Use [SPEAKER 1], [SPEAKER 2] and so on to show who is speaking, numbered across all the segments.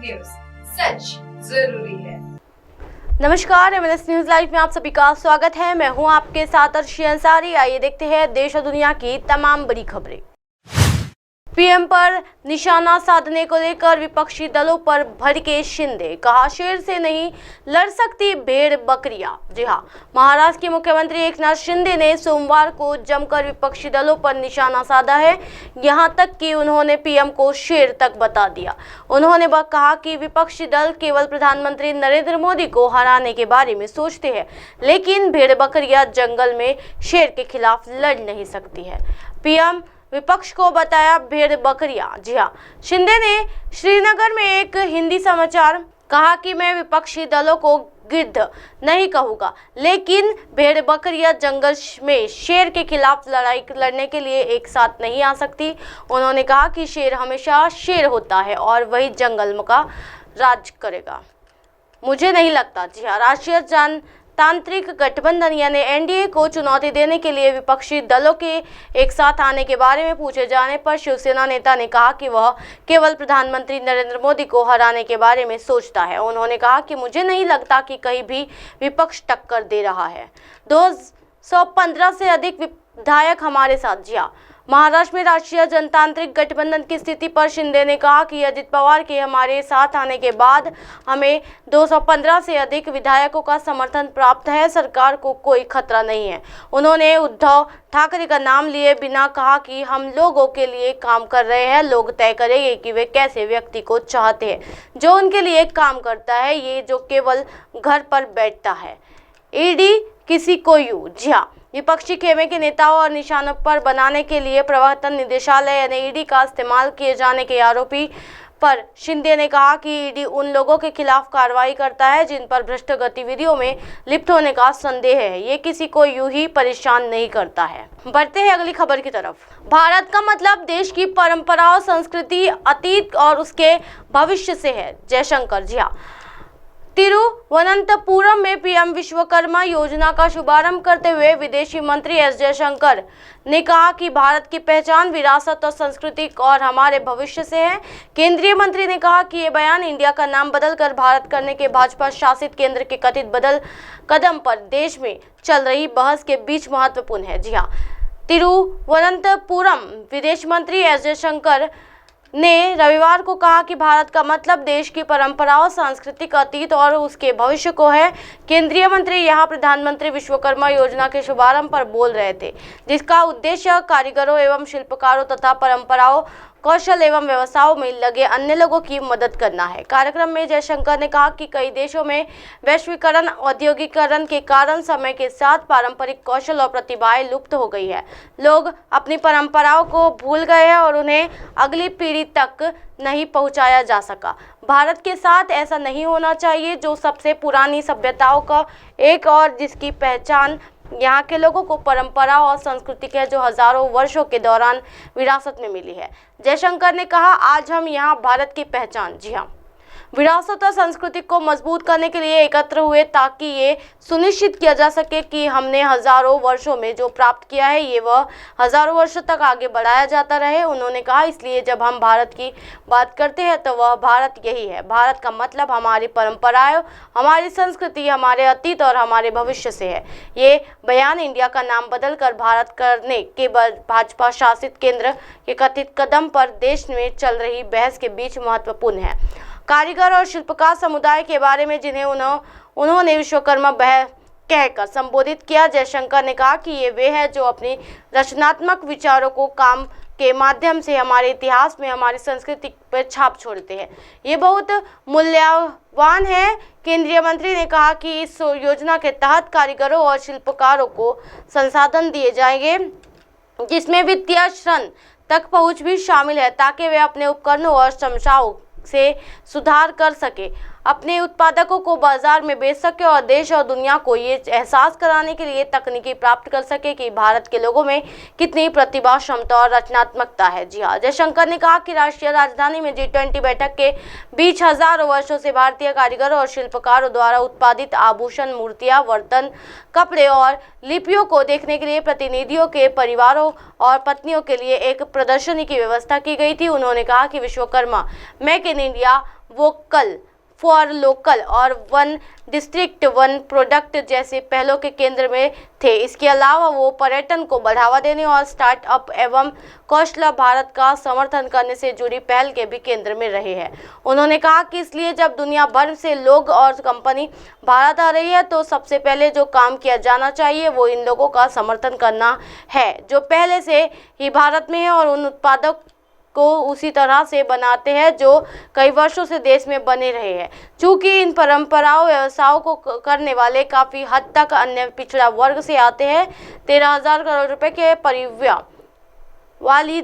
[SPEAKER 1] News, सच जरूरी है।
[SPEAKER 2] नमस्कार, एमएनएस न्यूज लाइव में आप सभी का स्वागत है। मैं हूं आपके साथ अर्शी अंसारी। आइए देखते हैं देश और दुनिया की तमाम बड़ी खबरें। पीएम पर निशाना साधने को लेकर विपक्षी दलों पर भड़के शिंदे, कहा शेर से नहीं लड़ सकती भेड़ बकरियां। जी हां, महाराष्ट्र के मुख्यमंत्री एकनाथ शिंदे ने सोमवार को जमकर विपक्षी दलों पर निशाना साधा है। यहां तक कि उन्होंने पीएम को शेर तक बता दिया। उन्होंने कहा कि विपक्षी दल केवल प्रधानमंत्री नरेंद्र मोदी को हराने के बारे में सोचते हैं, लेकिन भेड़ बकरियां जंगल में शेर के खिलाफ लड़ नहीं सकती है। पीएम विपक्ष को बताया भेड़ बकरियां। जी हां, शिंदे ने श्रीनगर में एक हिंदी समाचार कहा कि मैं विपक्षी दलों को गिद्ध नहीं कहूंगा, लेकिन भेड़ बकरियां जंगल में शेर के खिलाफ लड़ाई लड़ने के लिए एक साथ नहीं आ सकती। उन्होंने कहा कि शेर हमेशा शेर होता है और वही जंगल का राज करेगा। मुझे नहीं लगता। जी हां, राष्ट्रीय जनतांत्रिक गठबंधन यानी एनडीए को चुनौती देने के लिए विपक्षी दलों के एक साथ आने के बारे में पूछे जाने पर शिवसेना नेता ने कहा कि वह केवल प्रधानमंत्री नरेंद्र मोदी को हराने के बारे में सोचता है। उन्होंने कहा कि मुझे नहीं लगता कि कहीं भी विपक्ष टक्कर दे रहा है। 215 से अधिक विधायक हमारे साथ। जी हां, महाराष्ट्र में राष्ट्रीय जनतांत्रिक गठबंधन की स्थिति पर शिंदे ने कहा कि अजित पवार के हमारे साथ आने के बाद हमें 215 से अधिक विधायकों का समर्थन प्राप्त है। सरकार को कोई खतरा नहीं है। उन्होंने उद्धव ठाकरे का नाम लिए बिना कहा कि हम लोगों के लिए काम कर रहे हैं। लोग तय करेंगे कि वे कैसे व्यक्ति को चाहते हैं जो उनके लिए काम करता है, ये जो केवल घर पर बैठता है। ईडी किसी को यूं। जी हाँ, विपक्षी खेमे के नेताओं और निशानों पर बनाने के लिए प्रवर्तन निदेशालय यानी ईडी का इस्तेमाल किए जाने के आरोपी पर शिंदे ने कहा कि ईडी उन लोगों के खिलाफ कार्रवाई करता है जिन पर भ्रष्ट गतिविधियों में लिप्त होने का संदेह है। ये किसी को यूं ही परेशान नहीं करता है। बढ़ते हैं अगली खबर की तरफ। भारत का मतलब देश की परंपराओं, संस्कृति, अतीत और उसके भविष्य से है। जयशंकर। जी हाँ, तिरुवनंतपुरम में पीएम विश्वकर्मा योजना का शुभारंभ करते हुए विदेशी मंत्री एस जयशंकर ने कहा कि भारत की पहचान विरासत और संस्कृति और हमारे भविष्य से है। केंद्रीय मंत्री ने कहा कि ये बयान इंडिया का नाम बदलकर भारत करने के भाजपा शासित केंद्र के कथित बदल कदम पर देश में चल रही बहस के बीच महत्वपूर्ण है। जी हाँ, तिरुवनंतपुरम विदेश मंत्री एस जयशंकर ने रविवार को कहा कि भारत का मतलब देश की परंपराओं, सांस्कृतिक अतीत और उसके भविष्य को है। केंद्रीय मंत्री यहां प्रधानमंत्री विश्वकर्मा योजना के शुभारंभ पर बोल रहे थे, जिसका उद्देश्य कारीगरों एवं शिल्पकारों तथा परंपराओं, कौशल एवं व्यवसायों में लगे अन्य लोगों की मदद करना है। कार्यक्रम में जयशंकर ने कहा कि कई देशों में वैश्वीकरण, औद्योगिकरण के कारण समय के साथ पारंपरिक कौशल और प्रतिभाएं लुप्त हो गई है। लोग अपनी परंपराओं को भूल गए हैं और उन्हें अगली पीढ़ी तक नहीं पहुंचाया जा सका। भारत के साथ ऐसा नहीं होना चाहिए, जो सबसे पुरानी सभ्यताओं का एक और जिसकी पहचान यहाँ के लोगों को परंपरा और संस्कृति है, जो हजारों वर्षों के दौरान विरासत में मिली है। जयशंकर ने कहा, आज हम यहाँ भारत की पहचान, जी हाँ, विरासत और संस्कृति को मजबूत करने के लिए एकत्र हुए, ताकि ये सुनिश्चित किया जा सके कि हमने हजारों वर्षों में जो प्राप्त किया है ये वह हजारों वर्षों तक आगे बढ़ाया जाता रहे। उन्होंने कहा, इसलिए जब हम भारत की बात करते हैं तो वह भारत यही है। भारत का मतलब हमारी परंपराएं, हमारी संस्कृति, हमारे अतीत और हमारे भविष्य से है। ये बयान इंडिया का नाम बदलकर भारत करने के भाजपा शासित केंद्र के कथित कदम पर देश में चल रही बहस के बीच महत्वपूर्ण है। कारीगर और शिल्पकार समुदाय के बारे में जिन्हें उन्होंने विश्वकर्मा कहकर संबोधित किया। जयशंकर ने कहा कि ये वे हैं जो अपनी रचनात्मक विचारों को काम के माध्यम से हमारे इतिहास में, हमारी संस्कृति पर छाप छोड़ते हैं। ये बहुत मूल्यवान है। केंद्रीय मंत्री ने कहा कि इस योजना के तहत कारीगरों और शिल्पकारों को संसाधन दिए जाएंगे, जिसमें वित्तीय ऋण तक पहुंच भी शामिल है, ताकि वे अपने उपकरणों और क्षमताओं से सुधार कर सके। अपने उत्पादकों को बाजार में बेच सके और देश और दुनिया को ये एहसास कराने के लिए तकनीकी प्राप्त कर सके कि भारत के लोगों में कितनी प्रतिभा, क्षमता और रचनात्मकता है। जी हाँ, जयशंकर ने कहा कि राष्ट्रीय राजधानी में G20 बैठक के बीच हजारों वर्षों से भारतीय कारीगरों और शिल्पकारों द्वारा उत्पादित आभूषण, मूर्तियां, बर्तन, कपड़े और लिपियों को देखने के लिए प्रतिनिधियों के परिवारों और पत्नियों के लिए एक प्रदर्शनी की व्यवस्था की गई थी। उन्होंने कहा कि Vishwakarma, make in India, vocal for local और वन डिस्ट्रिक्ट वन प्रोडक्ट जैसे पहलों के केंद्र में थे। इसके अलावा वो पर्यटन को बढ़ावा देने और स्टार्टअप एवं कौशल भारत का समर्थन करने से जुड़ी पहल के भी केंद्र में रहे हैं। उन्होंने कहा कि इसलिए जब दुनिया भर से लोग और कंपनी भारत आ रही है तो सबसे पहले जो काम किया जाना चाहिए वो इन लोगों का समर्थन करना है जो पहले से ही भारत में है और उन उत्पादक को उसी तरह से बनाते हैं जो कई वर्षों से देश में बने रहे हैं। चूंकि इन परंपराओं व्यवसायों को करने वाले काफ़ी हद तक अन्य पिछड़ा वर्ग से आते हैं। 13,000 करोड़ रुपए के परिव्यय वाली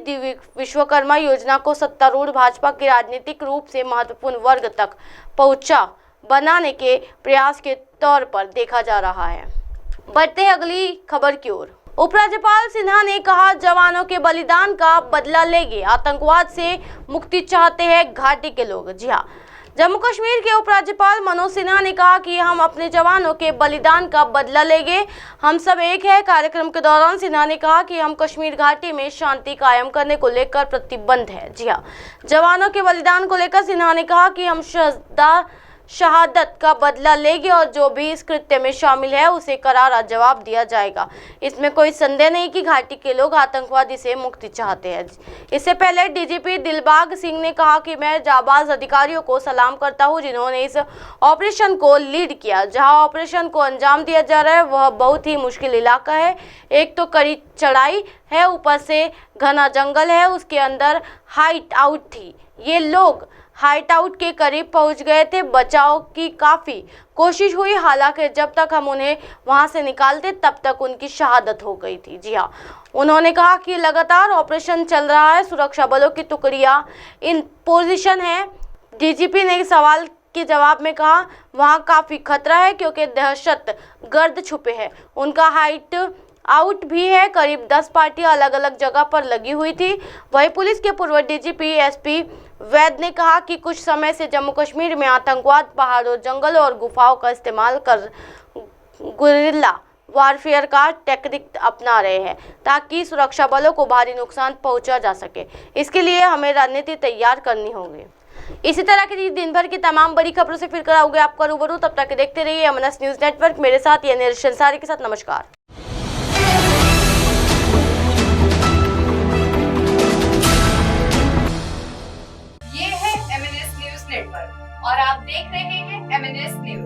[SPEAKER 2] विश्वकर्मा योजना को सत्तारूढ़ भाजपा की राजनीतिक रूप से महत्वपूर्ण वर्ग तक पहुंचा बनाने के प्रयास के तौर पर देखा जा रहा है। बढ़ते हैं अगली खबर की ओर। उपराज्यपाल सिन्हा ने कहा, जवानों के बलिदान का बदला लेंगे, आतंकवाद से मुक्ति चाहते हैं घाटी के लोग। जी हाँ, जम्मू कश्मीर के उपराज्यपाल मनोज सिन्हा ने कहा कि हम अपने जवानों के बलिदान का बदला लेंगे, हम सब एक है। कार्यक्रम के दौरान सिन्हा ने कहा कि हम कश्मीर घाटी में शांति कायम करने को लेकर प्रतिबद्ध है। जी हाँ, जवानों के बलिदान को लेकर सिन्हा ने कहा कि हम शहादत का बदला लेंगे और जो भी इस कृत्य में शामिल है उसे करारा जवाब दिया जाएगा। इसमें कोई संदेह नहीं कि घाटी के लोग आतंकवादी से मुक्ति चाहते हैं। इससे पहले डीजीपी दिलबाग सिंह ने कहा कि मैं जाबाज अधिकारियों को सलाम करता हूं जिन्होंने इस ऑपरेशन को लीड किया। जहां ऑपरेशन को अंजाम दिया जा रहा है वह बहुत ही मुश्किल इलाका है। एक तो कड़ी चढ़ाई है, ऊपर से घना जंगल है, उसके अंदर हाइट आउट थी। ये लोग हाइट आउट के करीब पहुंच गए थे। बचाव की काफ़ी कोशिश हुई, हालांकि जब तक हम उन्हें वहां से निकालते तब तक उनकी शहादत हो गई थी। जी हाँ, उन्होंने कहा कि लगातार ऑपरेशन चल रहा है, सुरक्षा बलों की टुकड़ियां इन पोजीशन है। डीजीपी ने सवाल के जवाब में कहा, वहां काफ़ी खतरा है क्योंकि दहशत गर्द छुपे हैं। उनका हाइट आउट भी है। करीब 10 पार्टियां अलग अलग जगह पर लगी हुई थी। वहीं पुलिस के पूर्व डीजीपी एसपी वैद ने कहा कि कुछ समय से जम्मू कश्मीर में आतंकवाद पहाड़ों, जंगलों और गुफाओं का इस्तेमाल कर गुरिल्ला वारफेयर का टेक्निक अपना रहे हैं ताकि सुरक्षा बलों को भारी नुकसान पहुंचा जा सके। इसके लिए हमें रणनीति तैयार करनी होगी। इसी तरह की दिन भर की तमाम बड़ी खबरों से फिर कराओगे आपका रूबरू। तब तक देखते रहिए एमएनएस न्यूज नेटवर्क। मेरे साथ ये नीरज अंसारी के साथ नमस्कार।
[SPEAKER 1] ये है एमएनएस न्यूज नेटवर्क और आप देख रहे हैं एमएनएस न्यूज।